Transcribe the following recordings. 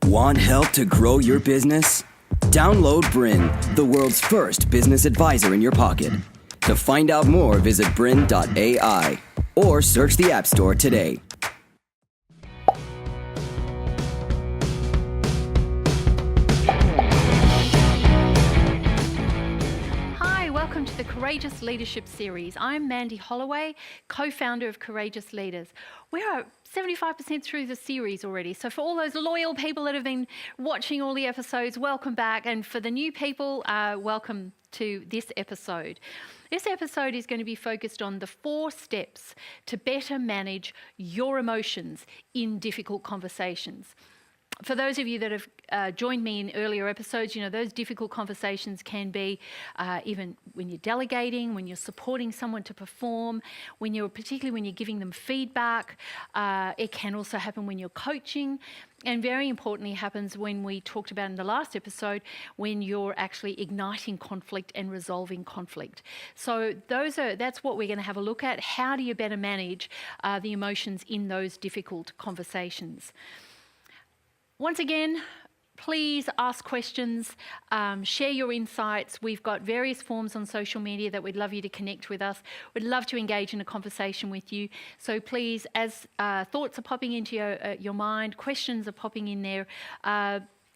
Want help to grow your business? Download Bryn, the world's first business advisor in your pocket. To find out more, visit bryn.ai or search the App Store today. Welcome to the Courageous Leadership Series. I'm Mandy Holloway, co-founder of Courageous Leaders. We're 75% through the series already, so for all those loyal people that have been watching all the episodes, welcome back. And for the new people, welcome to this episode. This episode is going to be focused on the 4 steps to better manage your emotions in difficult conversations. For those of you that have joined me in earlier episodes, you know, those difficult conversations can be even when you're delegating, when you're supporting someone to perform, particularly when you're giving them feedback. It can also happen when you're coaching, and very importantly happens when we talked about in the last episode, when you're actually igniting conflict and resolving conflict. So that's what we're going to have a look at. How do you better manage the emotions in those difficult conversations? Once again, please ask questions, share your insights. We've got various forms on social media that we'd love you to connect with us. We'd love to engage in a conversation with you. So please, as thoughts are popping into your mind, questions are popping in there,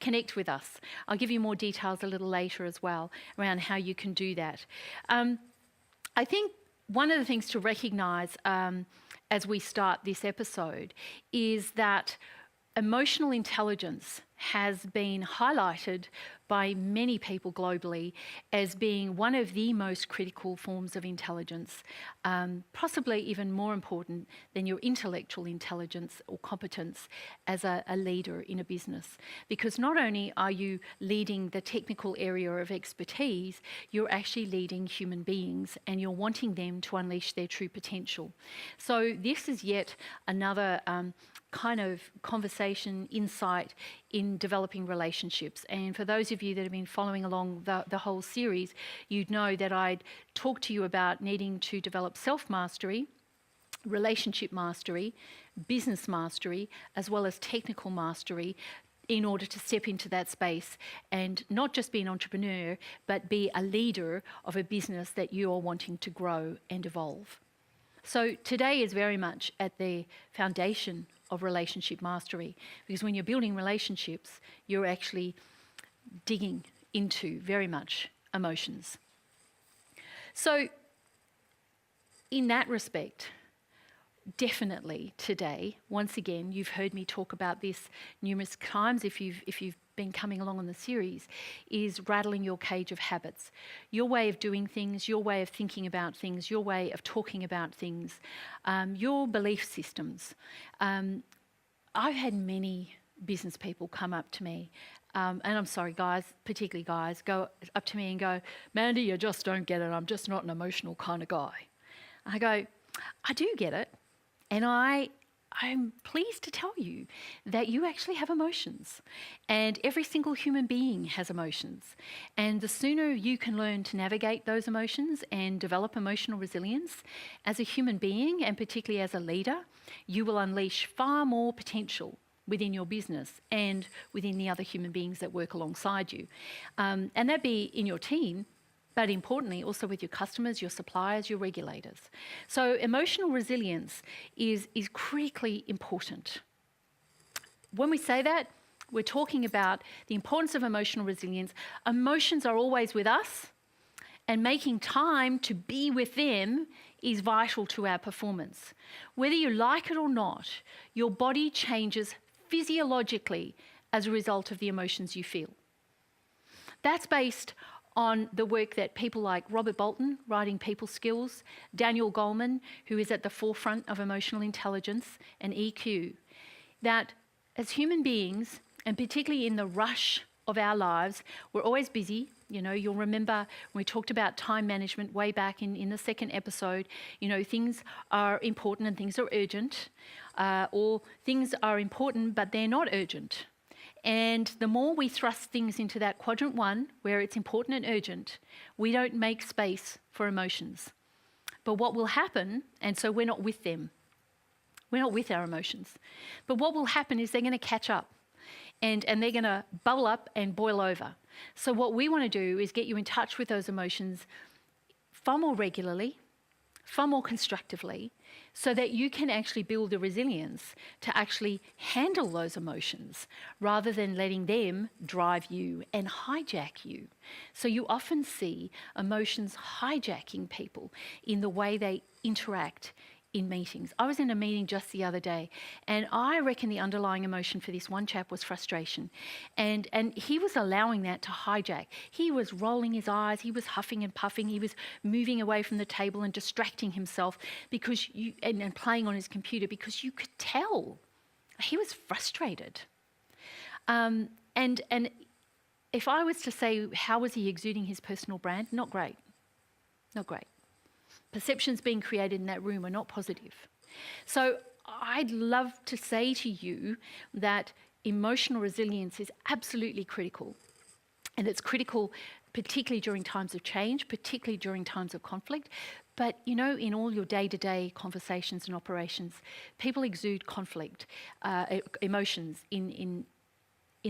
connect with us. I'll give you more details a little later as well around how you can do that. I think one of the things to recognise as we start this episode is that emotional intelligence has been highlighted by many people globally as being one of the most critical forms of intelligence, possibly even more important than your intellectual intelligence or competence as a leader in a business. Because not only are you leading the technical area of expertise, you're actually leading human beings and you're wanting them to unleash their true potential. So this is yet another kind of conversation, insight in developing relationships. And for those of you that have been following along the whole series, you'd know that I'd talk to you about needing to develop self-mastery, relationship mastery, business mastery, as well as technical mastery in order to step into that space and not just be an entrepreneur, but be a leader of a business that you are wanting to grow and evolve. So today is very much at the foundation of relationship mastery, because when you're building relationships, you're actually digging into very much emotions. So in that respect, definitely today, once again, you've heard me talk about this numerous times if you've been coming along on the series, is rattling your cage of habits. Your way of doing things, your way of thinking about things, your way of talking about things, your belief systems. I've had many business people come up to me, and I'm sorry guys, particularly guys, go up to me and go, "Mandy, you just don't get it. I'm just not an emotional kind of guy." I go, "I do get it, and I'm pleased to tell you that you actually have emotions, and every single human being has emotions. And the sooner you can learn to navigate those emotions and develop emotional resilience as a human being, and particularly as a leader, you will unleash far more potential within your business and within the other human beings that work alongside you. And that be in your team, but importantly also with your customers, your suppliers, your regulators. So emotional resilience is critically important. When we say that, we're talking about the importance of emotional resilience. Emotions are always with us, and making time to be with them is vital to our performance. Whether you like it or not, your body changes physiologically as a result of the emotions you feel. That's based on the work that people like Robert Bolton, writing People Skills, Daniel Goleman, who is at the forefront of emotional intelligence and EQ, that as human beings, and particularly in the rush of our lives, we're always busy. You know, you'll remember when we talked about time management way back in the second episode, you know, things are important and things are urgent, or things are important but they're not urgent. And the more we thrust things into that quadrant 1, where it's important and urgent, we don't make space for emotions. But what will happen, and so we're not with them, we're not with our emotions, but what will happen is they're going to catch up. and they're going to bubble up and boil over. So what we want to do is get you in touch with those emotions far more regularly, far more constructively, so that you can actually build the resilience to actually handle those emotions rather than letting them drive you and hijack you. So you often see emotions hijacking people in the way they interact in meetings. I was in a meeting just the other day, and I reckon the underlying emotion for this one chap was frustration. And he was allowing that to hijack. He was rolling his eyes, he was huffing and puffing, he was moving away from the table and distracting himself because and playing on his computer because you could tell he was frustrated. And if I was to say, how was he exuding his personal brand? Not great. Not great. Perceptions being created in that room are not positive. So I'd love to say to you that emotional resilience is absolutely critical. And it's critical particularly during times of change, particularly during times of conflict. But, you know, in all your day-to-day conversations and operations, people exude conflict, emotions in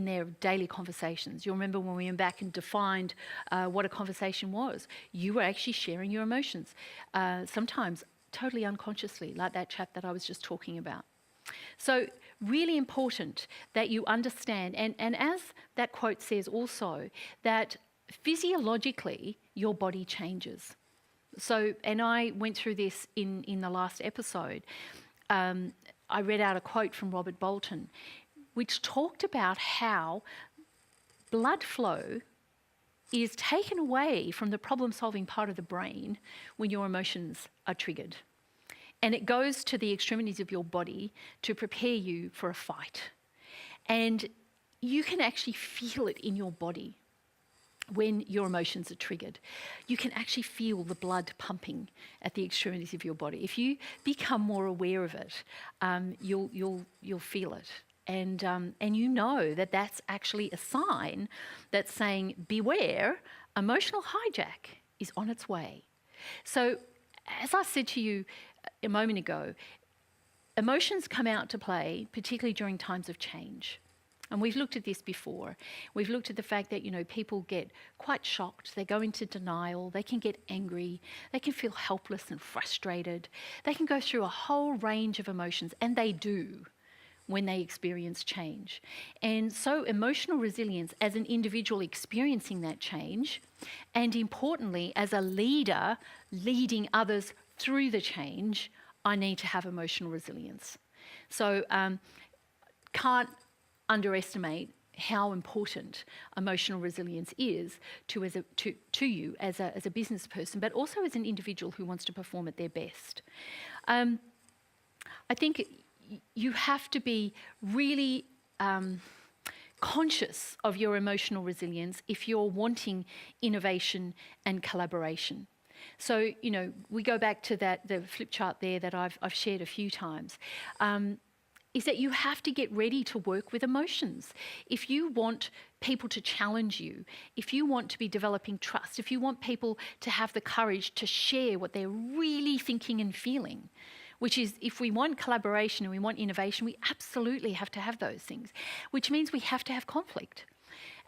their daily conversations. You'll remember when we went back and defined what a conversation was. You were actually sharing your emotions, sometimes totally unconsciously, like that chap that I was just talking about. So really important that you understand, and as that quote says also, that physiologically your body changes. So, and I went through this in the last episode. I read out a quote from Robert Bolton, which talked about how blood flow is taken away from the problem-solving part of the brain when your emotions are triggered. And it goes to the extremities of your body to prepare you for a fight. And you can actually feel it in your body when your emotions are triggered. You can actually feel the blood pumping at the extremities of your body. If you become more aware of it, you'll feel it. And you know that that's actually a sign that's saying, beware, emotional hijack is on its way. So as I said to you a moment ago, emotions come out to play, particularly during times of change. And we've looked at this before. We've looked at the fact that, you know, people get quite shocked. They go into denial. They can get angry. They can feel helpless and frustrated. They can go through a whole range of emotions, and they do when they experience change. And so emotional resilience as an individual experiencing that change, and importantly, as a leader leading others through the change, I need to have emotional resilience. So can't underestimate how important emotional resilience is to you as a business person, but also as an individual who wants to perform at their best. I think you have to be really conscious of your emotional resilience if you're wanting innovation and collaboration. So, you know, we go back to the flip chart there that I've shared a few times. Is that you have to get ready to work with emotions. If you want people to challenge you, if you want to be developing trust, if you want people to have the courage to share what they're really thinking and feeling, which is, if we want collaboration and we want innovation, we absolutely have to have those things, which means we have to have conflict.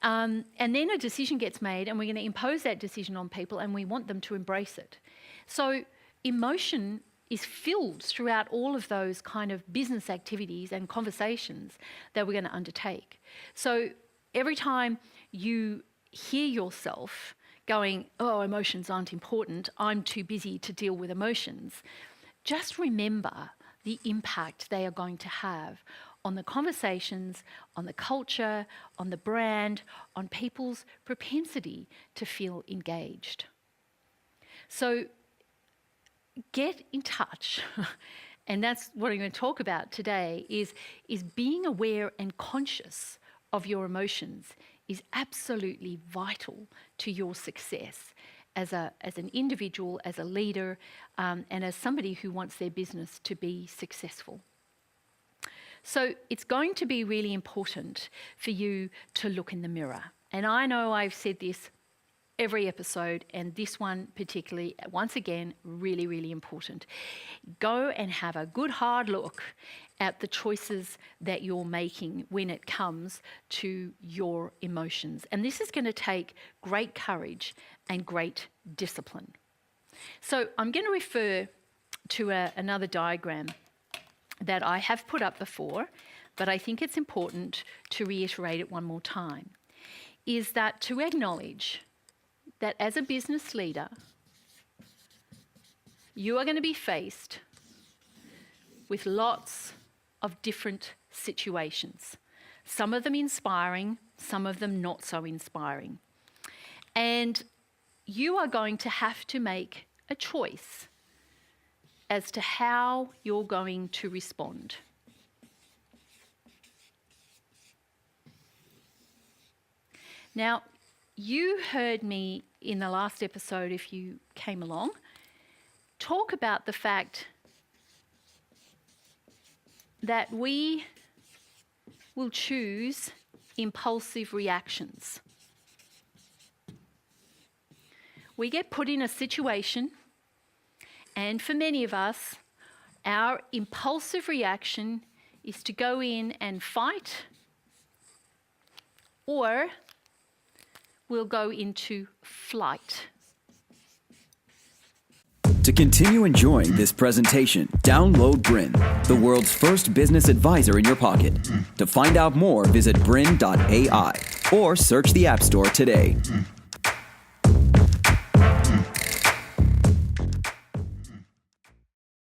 And then a decision gets made and we're going to impose that decision on people and we want them to embrace it. So emotion is filled throughout all of those kind of business activities and conversations that we're going to undertake. So every time you hear yourself going, oh, emotions aren't important, I'm too busy to deal with emotions, just remember the impact they are going to have on the conversations, on the culture, on the brand, on people's propensity to feel engaged. So get in touch, and that's what I'm going to talk about today, is being aware and conscious of your emotions is absolutely vital to your success as an individual, as a leader, and as somebody who wants their business to be successful. So it's going to be really important for you to look in the mirror. And I know I've said this every episode, and this one particularly, once again, really, really important. Go and have a good hard look at the choices that you're making when it comes to your emotions. And this is going to take great courage and great discipline. So I'm going to refer to another diagram that I have put up before, but I think it's important to reiterate it one more time, is that to acknowledge that as a business leader, you are going to be faced with lots of different situations, some of them inspiring, some of them not so inspiring. And you are going to have to make a choice as to how you're going to respond. Now, you heard me in the last episode, if you came along, talk about the fact that we will choose impulsive reactions. We get put in a situation, and for many of us, our impulsive reaction is to go in and fight, or we'll go into flight. To continue enjoying this presentation, download Bryn, the world's first business advisor in your pocket. To find out more, visit bryn.ai or search the App Store today.